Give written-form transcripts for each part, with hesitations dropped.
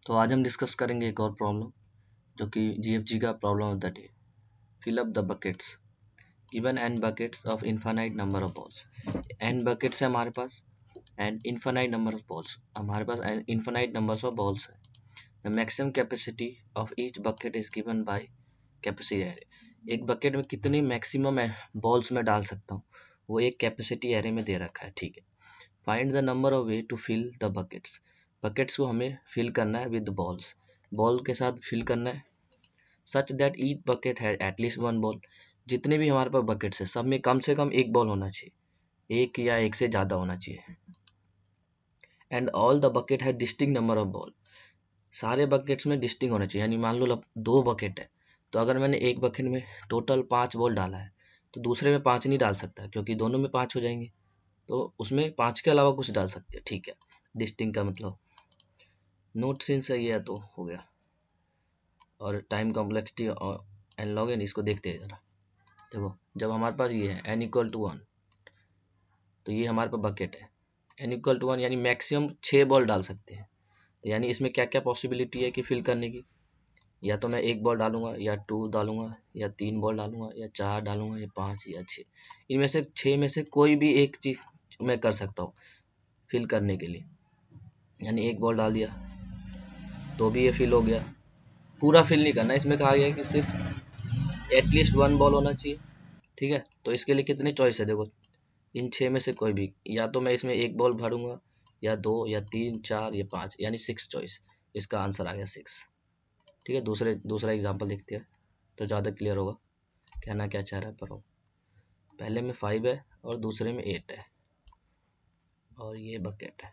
तो आज हम डिस्कस करेंगे एक और प्रॉब्लम जो कि जीएफजी का problem of the day. Fill up the buckets given n buckets of infinite number of balls। n buckets है हमारे पास and infinite number of balls, हमारे पास infinite numbers of balls है। The maximum capacity of each bucket is given by capacity array। एक bucket में कितनी maximum balls में डाल सकता हूँ वो एक कैपेसिटी एरे में दे रखा है, ठीक है। Find the number of way to fill the buckets. Buckets को हमें फिल करना है विद बॉल्स, बॉल के साथ फिल करना है सच दैट ईच बकेट है एटलीस्ट वन बॉल। जितने भी हमारे पास बकेट्स है सब में कम से कम एक बॉल होना चाहिए, एक या एक से ज़्यादा होना चाहिए। एंड ऑल द बकेट है डिस्टिंक्ट नंबर ऑफ बॉल। सारे बकेट्स में डिस्टिंक्ट होना चाहिए, यानी मान लो दो बकेट है तो अगर मैंने एक बकेट में टोटल 5 बॉल डाला है तो दूसरे में 5 नहीं डाल सकता क्योंकि दोनों में 5 हो जाएंगे, तो उसमें 5 के अलावा कुछ डाल सकते हैं, ठीक है। डिस्टिंक्ट का मतलब नोट सिंस है ये तो हो गया। और time complexity and log N इसको देखते हैं जरा। देखो जब हमारे पास ये है n इक्वल टू 1 तो ये हमारे पास बकेट है n इक्वल टू 1 यानी मैक्सिमम 6 बॉल डाल सकते हैं। तो यानी इसमें क्या क्या पॉसिबिलिटी है कि फिल करने की, या तो मैं एक बॉल डालूंगा या 2 डालूंगा या 3 बॉल डालूंगा या 4 डालूंगा या 5 या 6, इनमें से 6 में से कोई भी एक चीज मैं कर सकता हूँ फिल करने के लिए। यानी एक बॉल डाल दिया तो भी ये फिल हो गया। पूरा फिल नहीं करना, इसमें कहा गया है कि सिर्फ एटलीस्ट वन बॉल होना चाहिए, ठीक है। तो इसके लिए कितनी चॉइस है, देखो इन 6 में से कोई भी, या तो मैं इसमें एक बॉल भरूंगा या 2 या 3 4 या 5, यानी 6 चॉइस। इसका आंसर आ गया 6, ठीक है। दूसरा एग्जांपल देखते हैं तो ज़्यादा क्लियर होगा कहना क्या चाह रहा है पर। पहले में 5 है और दूसरे में 8 है और ये बकेट है।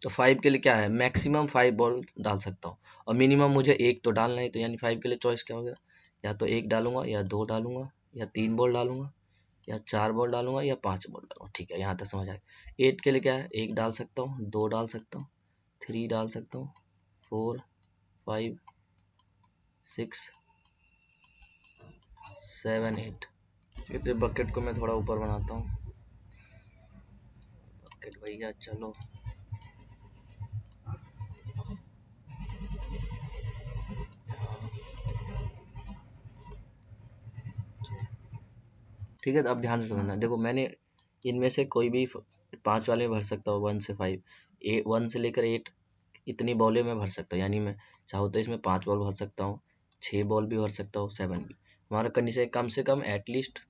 तो 5 के लिए क्या है, मैक्सिमम 5 बॉल डाल सकता हूँ और मिनिमम मुझे एक तो डालना है। तो यानी 5 के लिए चॉइस क्या हो गया, या तो एक डालूंगा या 2 डालूंगा या 3 बॉल डालूंगा या 4 बॉल डालूंगा या 5 बॉल डालूंगा, ठीक है। यहाँ तक समझ आए। 8 के लिए क्या है, एक डाल सकता हूँ, 2 डाल सकता हूँ, 3 डाल सकता हूँ, 4 5 6 7 8। तो बकेट को मैं थोड़ा ऊपर बनाता हूँ। बकेट भैया चलो, ठीक है। तो अब ध्यान से समझना, देखो मैंने इनमें से कोई भी 5 वाले में भर सकता हूँ, 1 से 5, 1 से लेकर 8 इतनी बॉलें मैं भर सकता हूँ। यानी मैं चाहूँ तो इसमें 5 बॉल भर सकता हूँ, 6 बॉल भी भर सकता हूँ, 7 भी। हमारा कंडीशन कम से कम एटलीस्ट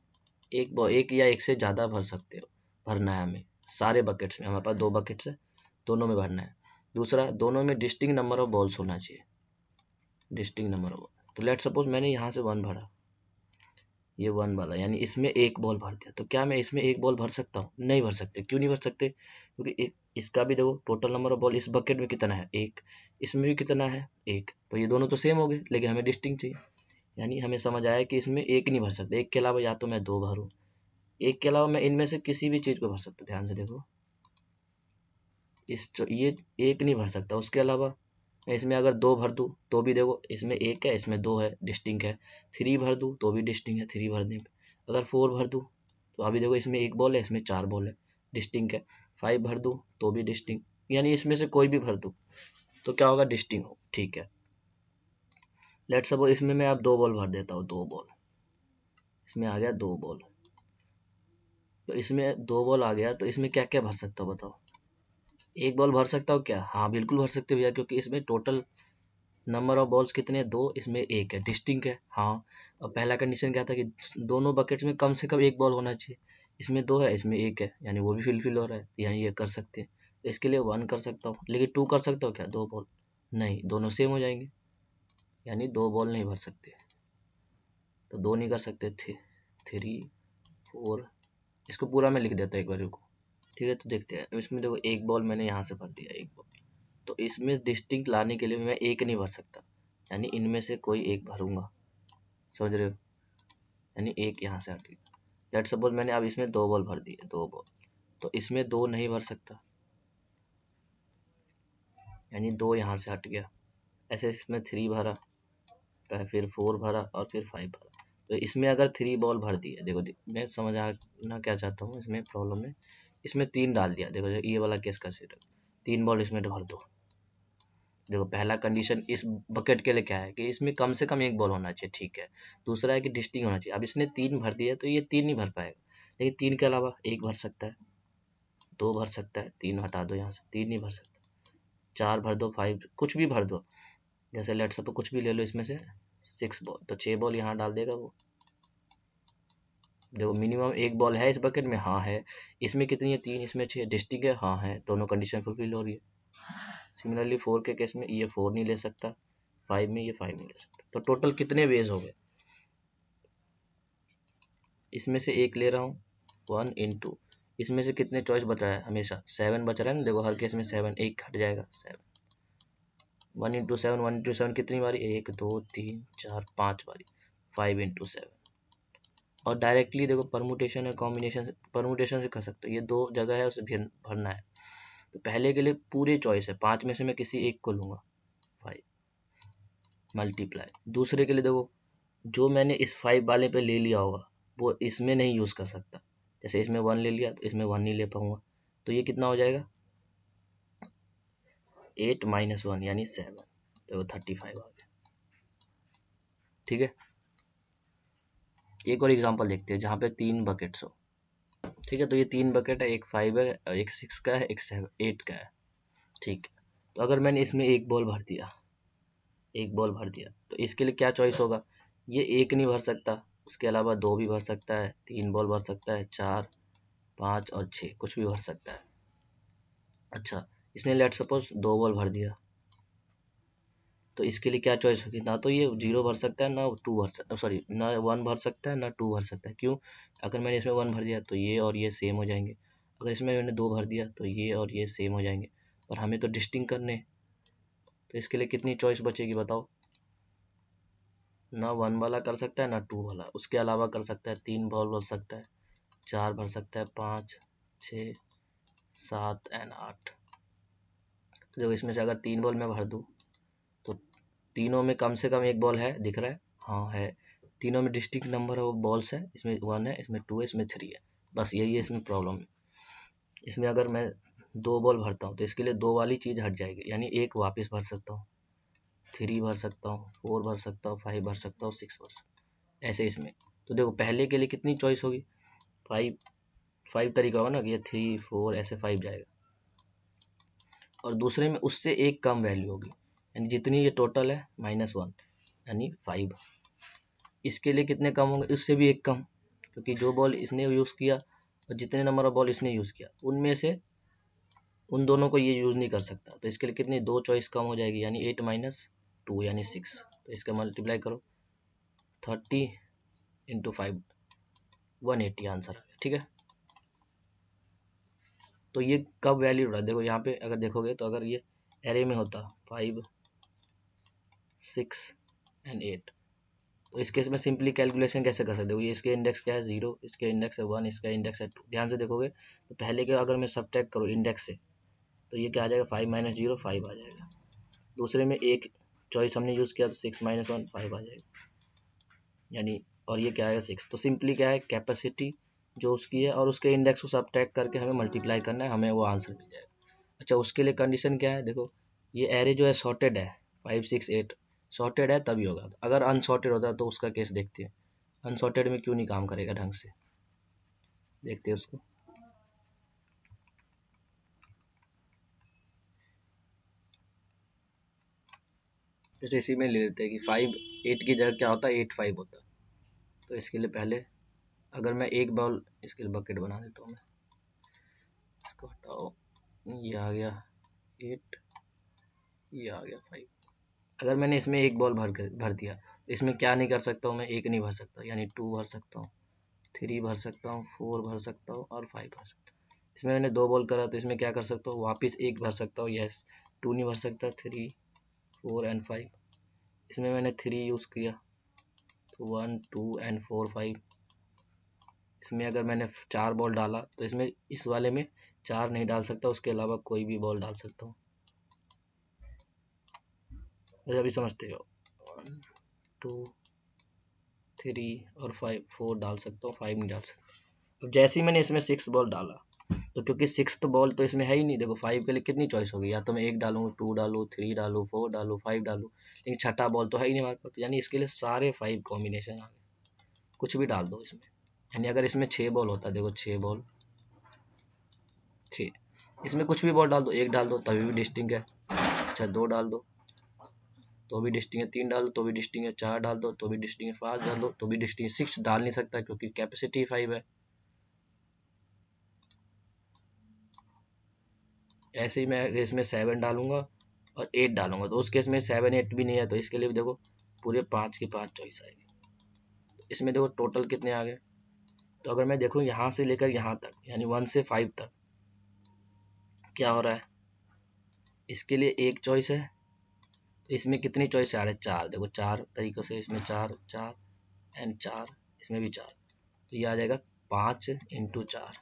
एक बॉल, एक या एक से ज़्यादा भर सकते हो, भरना है हमें सारे बकेट्स में। हमारे पास 2 बकेट्स है, दोनों में भरना है। दूसरा, दोनों में डिस्टिंक्ट नंबर ऑफ बॉल्स होना चाहिए, डिस्टिंक्ट नंबर ऑफ बॉल। तो लेट सपोज मैंने यहाँ से 1 भरा, ये 1 वाला, यानी इसमें एक बॉल भर दिया। तो क्या मैं इसमें एक बॉल भर सकता हूँ, नहीं भर सकते। क्यों नहीं भर सकते, क्योंकि इसका भी देखो टोटल नंबर ऑफ बॉल इस बकेट में कितना है, एक, इसमें भी कितना है, एक। तो ये दोनों तो सेम हो गए, लेकिन हमें डिस्टिंक्ट चाहिए। यानी हमें समझ आया कि इसमें एक नहीं भर सकते, एक के अलावा या तो मैं 2 भरूँ, एक के अलावा मैं इनमें से किसी भी चीज को भर सकता हूँ। ध्यान से देखो, ये एक नहीं भर सकता, उसके अलावा मैं इसमें अगर 2 भर दूँ तो भी देखो इसमें एक है, इसमें 2 है, डिस्टिंक्ट है। 3 भर दूँ तो भी डिस्टिंक्ट है, 3 भरने पे। अगर 4 भर दूँ तो अभी देखो इसमें 1 बॉल है, इसमें 4 बॉल है, डिस्टिंक्ट है। 5 भर दूँ तो भी डिस्टिंक्ट, यानी इसमें से कोई भी भर दूँ तो क्या होगा, डिस्टिंक्ट हो, ठीक है। लेट सपोज इसमें मैं अब 2 बॉल भर देता हूँ, 2 बॉल, इसमें आ गया 2 बॉल। तो इसमें 2 बॉल आ गया, तो इसमें क्या क्या भर सकता हूँ बताओ। एक बॉल भर सकता हूँ क्या, हाँ बिल्कुल भर सकते भैया, क्योंकि इसमें टोटल नंबर ऑफ बॉल्स कितने, 2, इसमें एक है, डिस्टिंक्ट है, हाँ। और पहला कंडीशन क्या था कि दोनों बकेट्स में कम से कम एक बॉल होना चाहिए। इसमें 2 है, इसमें एक है, यानी वो भी फिल हो रहा है, यानी ये कर सकते हैं। तो इसके लिए 1 कर सकता हूँ, लेकिन 2 कर सकता हूँ क्या, 2 बॉल नहीं, दोनों सेम हो जाएंगे, यानी 2 बॉल नहीं भर सकते। तो 2 नहीं कर सकते थे, 3 4, इसको पूरा मैं लिख देता हूँ एक बार को, ठीक है। तो देखते हैं इसमें, देखो एक बॉल मैंने यहाँ से भर दिया, एक बॉल। तो इसमें डिस्टिंक्ट लाने के लिए मैं एक नहीं भर सकता, यानी इनमें से कोई एक भरूंगा, समझ रहे हो। यानी एक यहाँ से हट गया। लेट सपोज मैंने अब इसमें 2 बॉल भर दिए, 2 बॉल, तो इसमें 2 नहीं भर सकता, यानी 2 यहाँ से हट गया। ऐसे इसमें 3 भरा, फिर 4 भरा और फिर 5 भरा। तो इसमें अगर 3 बॉल भर दिए, देखो मैं समझ आना क्या चाहता हूँ इसमें प्रॉब्लम में। इसमें 3 डाल दिया, देखो ये वाला केस कंसिडर, 3 बॉल इसमें भर दो, देखो पहला कंडीशन इस बकेट के लिए क्या है कि इसमें कम से कम एक बॉल होना चाहिए, ठीक है। दूसरा है कि डिस्टिंग होना चाहिए। अब इसने 3 भर दिया तो ये 3 नहीं भर पाएगा, लेकिन 3 के अलावा 1 भर सकता है, 2 भर सकता है, 3 हटा दो यहाँ से, 3 नहीं भर सकता, 4 भर दो, 5 कुछ भी भर दो, जैसे लेट्स सपोज कुछ भी ले लो इसमें से 6 बॉल, तो 6 बॉल यहाँ डाल देगा वो। देखो मिनिमम एक बॉल है इस बकेट में, हाँ है। इसमें कितनी है, 3, इसमें 6, डिस्टिंग है, हाँ है, दोनों कंडीशन फुलफिल हो रही है। सिमिलरली 4 के केस में ये 4 नहीं ले सकता, 5 में ये 5 नहीं ले सकता। तो टोटल कितने वेज हो गए, इसमें से एक ले रहा हूँ 1 इंटू, इसमें से कितने चॉइस बच रहा है, हमेशा 7 बच रहा है ना। देखो हर केस में 7, एक हट जाएगा 7, 1 इंटू 7, 1 इंटू 7 कितनी बारी, 1 2 3 4 5 बारी, 5 इंटू 7। और डायरेक्टली देखो परमुटेशन और कॉम्बिनेशन से, परमुटेशन से कर सकते हो, ये 2 जगह है उसे भरना है। तो पहले के लिए पूरे चॉइस है, 5 में से मैं किसी एक को लूंगा, 5 मल्टीप्लाई। दूसरे के लिए देखो जो मैंने इस 5 वाले पे ले लिया होगा वो इसमें नहीं यूज कर सकता, जैसे इसमें 1 ले लिया तो इसमें 1 नहीं ले पाऊंगा, तो ये कितना हो जाएगा, 8 माइनस 1 यानी 7, तो 35 आ गया, ठीक है। एक और एग्जांपल देखते हैं जहाँ पे 3 बकेट्स हो, ठीक है। तो ये 3 बकेट है, एक 5 है, एक 6 का है, एक 7 8 का है, ठीक है। तो अगर मैंने इसमें एक बॉल भर दिया, एक बॉल भर दिया, तो इसके लिए क्या चॉइस होगा, ये एक नहीं भर सकता, उसके अलावा 2 भी भर सकता है, 3 बॉल भर सकता है, 4 5 और 6 कुछ भी भर सकता है। अच्छा, इसने लेट सपोज 2 बॉल भर दिया, तो इसके लिए क्या चॉइस होगी, ना तो ये 0 भर सकता है, ना 2 भर सकता, सॉरी ना 1 भर सकता है, ना 2 भर सकता है। क्यों, अगर मैंने इसमें 1 भर दिया तो ये और ये सेम हो जाएंगे, अगर इसमें मैंने 2 भर दिया तो ये और ये सेम हो जाएंगे, और हमें तो डिस्टिंग करने हैं। तो इसके लिए कितनी चॉइस बचेगी बताओ, ना 1 वाला कर सकता है, ना 2 वाला, उसके अलावा कर सकता है 3 बॉल भर सकता है, 4 भर सकता है, 5 6 7 एंड 8। तो देखो इसमें से अगर 3 बॉल मैं भर दूँ तो तीनों में कम से कम एक बॉल है, दिख रहा है, हाँ है। तीनों में डिस्टिंक्ट नंबर ऑफ बॉल्स है, इसमें 1 है, इसमें 2 है, इसमें 3 है, बस यही है इसमें प्रॉब्लम। इसमें अगर मैं 2 बॉल भरता हूँ तो इसके लिए 2 वाली चीज़ हट जाएगी, यानी एक वापस भर सकता हूँ, 3 भर सकता हूँ, 4 भर सकता हूँ, 5 भर सकता हूँ, 6 भर सकता हूँ, ऐसे इसमें। तो देखो पहले के लिए कितनी चॉइस होगी, 5 तरीका होगा ना कि ये 3 4 ऐसे 5 जाएगा, और दूसरे में उससे एक कम वैल्यू होगी, यानी जितनी ये टोटल है -1 यानी 5। इसके लिए कितने कम होंगे, उससे भी एक कम, क्योंकि जो बॉल इसने यूज़ किया और जितने नंबर ऑफ बॉल इसने यूज़ किया उनमें से उन दोनों को ये यूज़ नहीं कर सकता। तो इसके लिए कितनी 2 चॉइस कम हो जाएगी, यानी 8 माइनस 2 यानी 6। तो इसका मल्टीप्लाई करो 30 इंटू 5, 180 आंसर आ गया, ठीक है। तो ये कब वैलिड हो रहा है, देखो यहाँ पे अगर देखोगे तो अगर ये एरे में होता 5 6 एंड 8, तो इस केस में सिंपली कैलकुलेशन कैसे कर सकते हो, ये इसके इंडेक्स क्या है 0, इसके इंडेक्स है 1, इसका इंडेक्स है 2। ध्यान से देखोगे तो पहले के अगर मैं सब्ट्रैक्ट करूँ इंडेक्स से तो ये क्या आ जाएगा, 5 माइनस 0 5 आ जाएगा। दूसरे में एक चॉइस हमने यूज़ किया तो 6 माइनस 1 5 आ जाएगा, यानी और ये क्या आएगा 6। तो सिंपली क्या है, कैपेसिटी जो उसकी है और उसके इंडेक्स को सब्ट्रैक्ट करके हमें मल्टीप्लाई करना है, हमें वो आंसर मिल जाएगा। अच्छा, उसके लिए कंडीशन क्या है, देखो ये एरे जो है सॉर्टेड है, 5 6 8 सॉर्टेड है तभी होगा, अगर अनसॉर्टेड होता तो उसका केस देखते हैं, अनसॉर्टेड में क्यों नहीं काम करेगा ढंग से, देखते हैं उसको। जैसे इसी में ले लेते हैं कि 5 8 की जगह क्या होता है 8 5 होता। तो इसके लिए पहले अगर मैं एक बॉल, इसके लिए बकेट बना देता हूँ मैं, इसको हटाओ, ये आ गया 8, ये आ गया 5। अगर मैंने इसमें एक बॉल भर दिया तो इसमें क्या नहीं कर सकता हूँ मैं, एक नहीं भर सकता, यानी 2 भर सकता हूँ, 3 भर सकता हूँ, 4 भर सकता हूँ और 5 भर सकता हूँ। इसमें मैंने 2 बॉल करा तो इसमें क्या कर सकता हूँ, वापस एक भर सकता हूँ, यस 2 नहीं भर सकता, 3 4 एंड 5। इसमें मैंने 3 यूज़ किया तो 1 2 एंड 4 5। इसमें अगर मैंने 4 बॉल डाला तो इसमें इस वाले में 4 नहीं डाल सकता, उसके अलावा कोई भी बॉल डाल सकता हूँ। अभी समझते हो, 1 2 3 और 5 4 डाल सकता हूँ, 5 नहीं डाल सकता। अब जैसे ही मैंने इसमें 6 बॉल डाला तो क्योंकि सिक्स्थ बॉल तो इसमें है ही नहीं, देखो 5 के लिए कितनी चॉइस होगी, या तो मैं 1 डालूँ, 2 डालूँ, 3 डालूँ, 4 डालूँ, 5 डालूँ, लेकिन छठा बॉल तो है ही नहीं हमारे पास, यानी इसके लिए सारे 5 कॉम्बिनेशन आ गए, कुछ भी डाल दो इसमें। यानी अगर इसमें 6 बॉल होता, देखो 6 बॉल 6, इसमें कुछ भी बॉल डाल दो, 1 डाल दो तभी भी डिस्टिंग है, अच्छा 2 डाल दो तो भी डिस्टिंग है, 3 डाल दो तो भी डिस्टिंग है, 4 डाल दो तो भी डिस्टिंग है, 5 डाल दो तो भी डिस्टिंग है, 6 डाल नहीं सकता क्योंकि कैपेसिटी 5 है। ऐसे ही मैं इसमें 7 डालूंगा और 8 डालूंगा, तो उस केस में 7 8 भी नहीं है, तो इसके लिए भी देखो पूरे 5 की 5 चॉइस आएगी। तो इसमें देखो टोटल कितने आ गए, तो अगर मैं देखूँ यहाँ से लेकर यहाँ तक, यानी 1 से 5 तक क्या हो रहा है, इसके लिए एक चॉइस है, तो इसमें कितनी चॉइस आ रही है, 4, देखो 4 तरीकों से, इसमें 4 4 एंड 4, इसमें भी 4, तो ये आ जाएगा 5 इंटू 4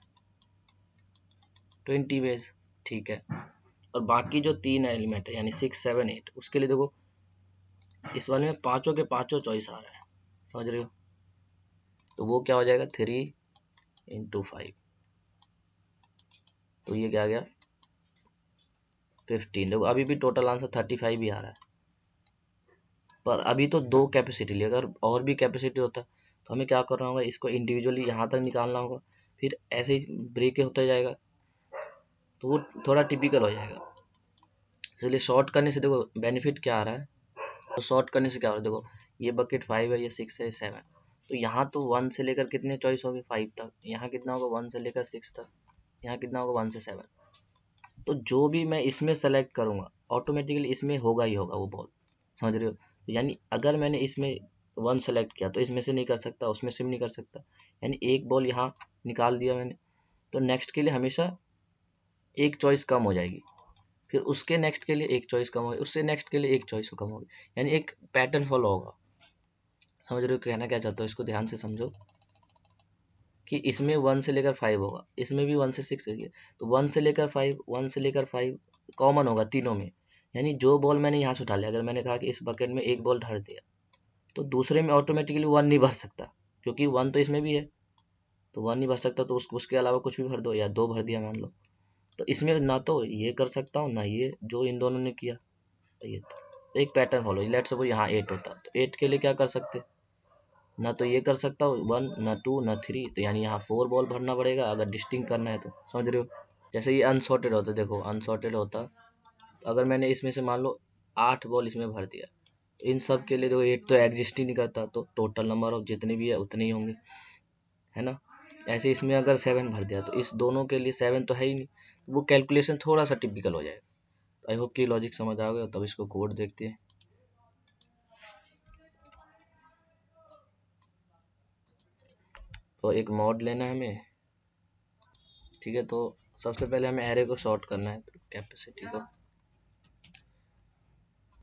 20 वेज, ठीक है। और बाकी जो 3 एलिमेंट है यानी 6 7 8, उसके लिए देखो इस वाले में पांचों के पांचों चॉइस आ रहा है, समझ रहे हो, तो वो क्या हो जाएगा 3 इंटू 5, तो ये क्या आ गया 15, देखो अभी भी टोटल आंसर 35 ही आ रहा है, पर अभी तो 2 कैपेसिटी ली, अगर और भी कैपेसिटी होता तो हमें क्या करना होगा, इसको इंडिविजुअली यहाँ तक निकालना होगा, फिर ऐसे ही ब्रेक होता जाएगा, तो वो थोड़ा टिपिकल हो जाएगा। इसलिए शॉर्ट करने से देखो बेनिफिट क्या आ रहा है, तो शॉर्ट करने से क्या हो रहा है, देखो ये बकेट 5 है, ये 6 है, 7, तो यहाँ तो 1 से लेकर कितने चॉइस होगी 5 तक, यहाँ कितना होगा 1 से लेकर 6 तक, यहाँ कितना होगा 1 से 7, तो जो भी मैं इसमें सेलेक्ट करूँगा ऑटोमेटिकली इसमें होगा ही होगा वो बॉल, समझ रहे हो, यानी अगर मैंने इसमें 1 सेलेक्ट किया तो इसमें से नहीं कर सकता, उसमें से भी नहीं कर सकता, यानी एक बॉल यहाँ निकाल दिया मैंने, तो नेक्स्ट के लिए हमेशा एक चॉइस कम हो जाएगी, फिर उसके नेक्स्ट के लिए एक चॉइस कम होगी, उससे नेक्स्ट के लिए एक चॉइस कम होगी, यानी एक पैटर्न फॉलो होगा, समझ रहे हो कहना क्या चाहता हूँ, इसको ध्यान से समझो कि इसमें 1 से लेकर 5 होगा, इसमें भी 1 से 6 है, तो 1 से लेकर 5 1 से लेकर 5 कॉमन होगा तीनों में, यानी जो बॉल मैंने यहाँ से उठा लिया, अगर मैंने कहा कि इस बकेट में एक बॉल धर दिया तो दूसरे में ऑटोमेटिकली 1 नहीं भर सकता, क्योंकि 1 तो इसमें भी है, तो 1 नहीं भर सकता, तो उसके अलावा कुछ भी भर दो, या 2 भर दिया मान लो, तो इसमें ना तो ये कर सकता हूँ ना ये, जो इन दोनों ने किया, तो ये तो एक पैटर्न फॉलो, लेट सपोज यहाँ 8 होता, तो 8 के लिए क्या कर सकते, ना तो ये कर सकता हूँ 1 ना 2 ना 3, तो यानी यहाँ 4 बॉल भरना पड़ेगा अगर डिस्टिंग करना है, तो समझ रहे हो, जैसे ये अनसॉर्टेड होता, देखो अनसॉर्टेड होता, तो अगर मैंने इसमें से मान लो 8 बॉल इसमें भर दिया, तो इन सब के लिए देखो 8 तो एग्जिस्ट ही नहीं करता, तो टोटल नंबर ऑफ जितने भी है उतने ही होंगे, है ना। ऐसे इसमें अगर 7 भर दिया तो इस दोनों के लिए 7 तो है ही नहीं, तो वो कैलकुलेशन थोड़ा सा टिपिकल हो जाएगा। तो आई होप कि लॉजिक समझ आ गया, तब इसको कोड देखते हैं। तो एक मॉड लेना है हमें, ठीक है, तो सबसे पहले हमें एरे को शॉर्ट करना है, तो कैपेसिटी को,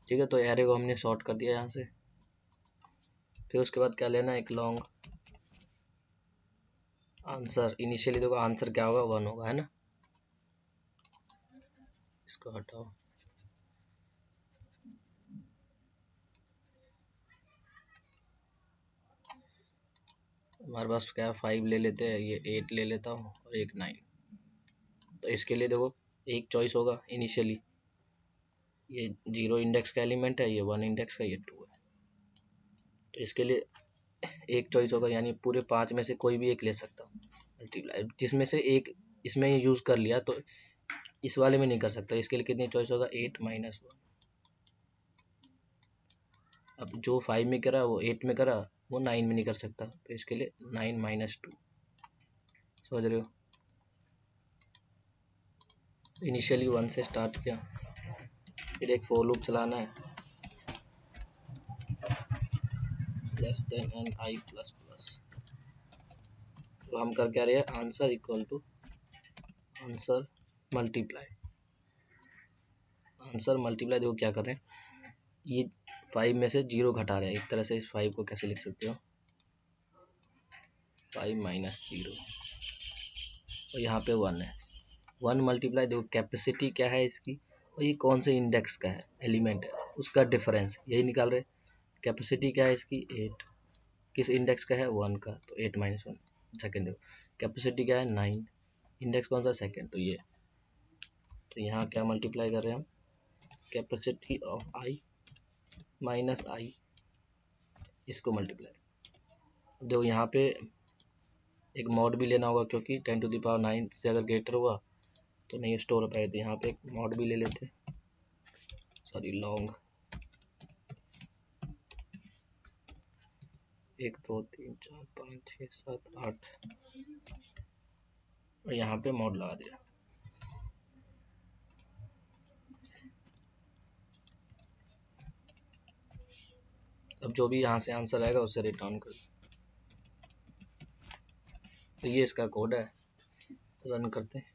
ठीक है, तो एरे को हमने शॉर्ट कर दिया यहाँ से, फिर उसके बाद क्या लेना है, एक लॉन्ग आंसर, इनिशियली देखो आंसर क्या होगा 1 होगा, है ना, इसको हटाओ, हमारे पास क्या 5 ले लेते हैं, ये 8 ले लेता हूँ और एक 9, तो इसके लिए देखो एक चॉइस होगा इनिशियली, ये 0 इंडेक्स का एलिमेंट है, ये 1 इंडेक्स का, ये 2 है, तो इसके लिए एक चॉइस होगा, यानी पूरे 5 में से कोई भी एक ले सकता हूँ मल्टीप्लाई, जिसमें से एक इसमें यूज़ कर लिया तो इस वाले में नहीं कर सकता, इसके लिए कितनी चॉइस होगा 8 माइनस 1, अब जो 5 में करा वो 8 में करा, वो 9 में नहीं कर सकता, तो इसके लिए 9 माइनस 2, समझ रहे हो, इनिशियली 1 से स्टार्ट किया, फिर एक फॉर लूप चलाना है, less than N I plus plus, तो हम कर क्या रहे हैं, answer equal to answer multiply, answer multiply, देखो क्या कर रहे हैं, ये 5 में से 0 घटा रहे हैं, एक तरह से इस 5 को कैसे लिख सकते हो, 5 माइनस 0, और यहाँ पे 1 है, 1 मल्टीप्लाई, देखो कैपेसिटी क्या है इसकी, और ये कौन से इंडेक्स का है एलिमेंट है, उसका डिफरेंस यही निकाल रहे, कैपेसिटी क्या है इसकी 8, किस इंडेक्स का है 1 का, तो 8 माइनस 1, सेकेंड देखो कैपेसिटी क्या है 9, इंडेक्स कौन सा, सेकंड, तो ये, तो यहाँ क्या मल्टीप्लाई कर रहे हैं हम, कैपेसिटी ऑफ आई माइनस आई, इसको मल्टीप्लाई। अब देखो यहाँ पे एक मॉड भी लेना होगा क्योंकि 10⁹ से अगर ग्रेटर हुआ तो नहीं स्टोर हो पाएगा, तो यहाँ पे एक मॉड भी ले लेते, सॉरी लॉन्ग 1 2 3 4 5 6 7 8 और यहाँ पे मॉड लगा दिया। अब जो भी यहाँ से आंसर आएगा उसे रिटर्न कर, तो ये इसका कोड है, रन करते हैं।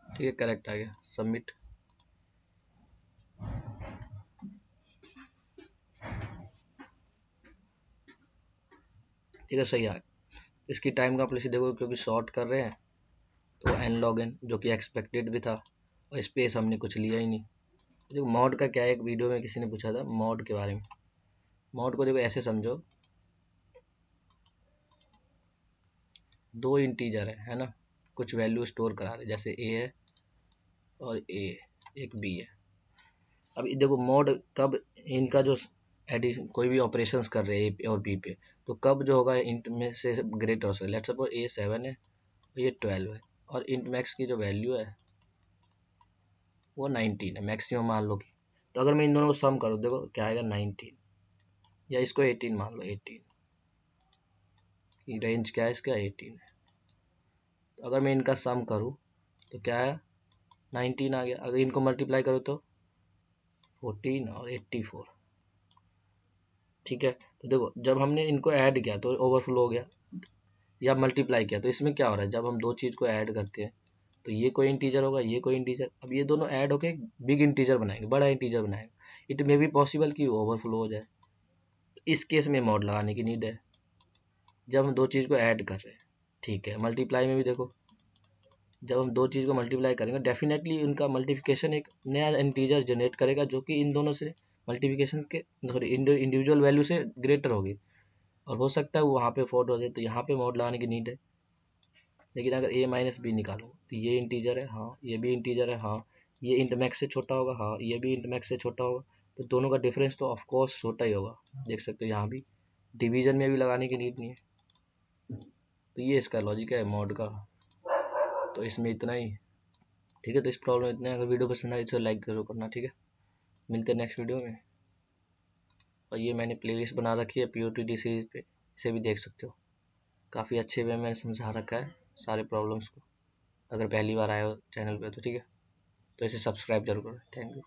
ठीक है, करेक्ट आ गया, सबमिट। ठीक है, सही आ गया। इसकी टाइम कॉम्प्लेक्सिटी देखो, क्योंकि शॉर्ट कर रहे हैं तो n log n, जो कि एक्सपेक्टेड भी था, और स्पेस हमने कुछ लिया ही नहीं। देखो मॉड का क्या है, एक वीडियो में किसी ने पूछा था मॉड के बारे में। मॉड को देखो ऐसे समझो, दो इंटीजर है ना, कुछ वैल्यू स्टोर करा रहे, जैसे a है और a, एक b है। अब देखो मॉड कब इनका जो एडिशन कोई भी ऑपरेशंस कर रहे हैं a और b पे, तो कब जो होगा इंट में से ग्रेटर हो सकता, लेट्स सपोज a 7 है और ये 12 है, और इंट मैक्स की जो वैल्यू है वो 19 है मैक्सिमम मान लो कि। तो अगर मैं इन दोनों को सम करूँ, देखो क्या आएगा 19, या इसको 18 मान लो, 18 की रेंज क्या है इसका 18 है। तो अगर मैं इनका सम करूँ तो क्या है 19 आ गया। अगर इनको मल्टीप्लाई करो तो 14 और 84। ठीक है, तो देखो जब हमने इनको ऐड किया तो ओवरफ्लो हो गया, या मल्टीप्लाई किया तो इसमें क्या हो रहा है, जब हम दो चीज़ को ऐड करते हैं तो ये कोई इंटीजर होगा, ये कोई इंटीजर, अब ये दोनों ऐड होके बिग इंटीजर बनाएंगे, बड़ा इंटीजर बनाएंगे। इट मे बी पॉसिबल कि ओवरफ्लो हो जाए, तो इस केस में मॉड लगाने की नीड है, जब हम दो चीज़ को ऐड कर रहे हैं। ठीक है, मल्टीप्लाई में भी देखो, जब हम दो चीज़ को मल्टीप्लाई करेंगे डेफिनेटली उनका मल्टीप्लिकेशन एक नया इंटीजर जनरेट करेगा, जो कि इन दोनों से मल्टीप्लिकेशन के सॉरी इंडिविजुअल वैल्यू से ग्रेटर होगी, और हो सकता है वो वहाँ पे फॉल्ट हो जाए, तो यहाँ पे मॉड लगाने की नीड है। लेकिन अगर a माइनस बी निकालो तो ये इंटीजर है, हाँ ये भी इंटीजर है, हाँ ये इंट मैक्स से छोटा होगा, हाँ ये भी इंट मैक्स से छोटा होगा, तो दोनों का डिफरेंस तो ऑफ कोर्स छोटा ही होगा। देख सकते हो यहाँ भी डिवीजन में भी लगाने की नीड नहीं है। तो ये इसका लॉजिक है मॉड का, तो इसमें इतना ही। ठीक है, तो इस प्रॉब्लम में इतना है। अगर वीडियो पसंद आए तो लाइक जरूर करना। ठीक है, मिलते हैं नेक्स्ट वीडियो में। और ये मैंने प्लेलिस्ट बना रखी है POTD सीरीज पे, इसे भी देख सकते हो, काफ़ी अच्छे वे में मैंने समझा रखा है सारे प्रॉब्लम्स को। अगर पहली बार आए हो चैनल पे तो ठीक है, तो इसे सब्सक्राइब जरूर करो। Thank you.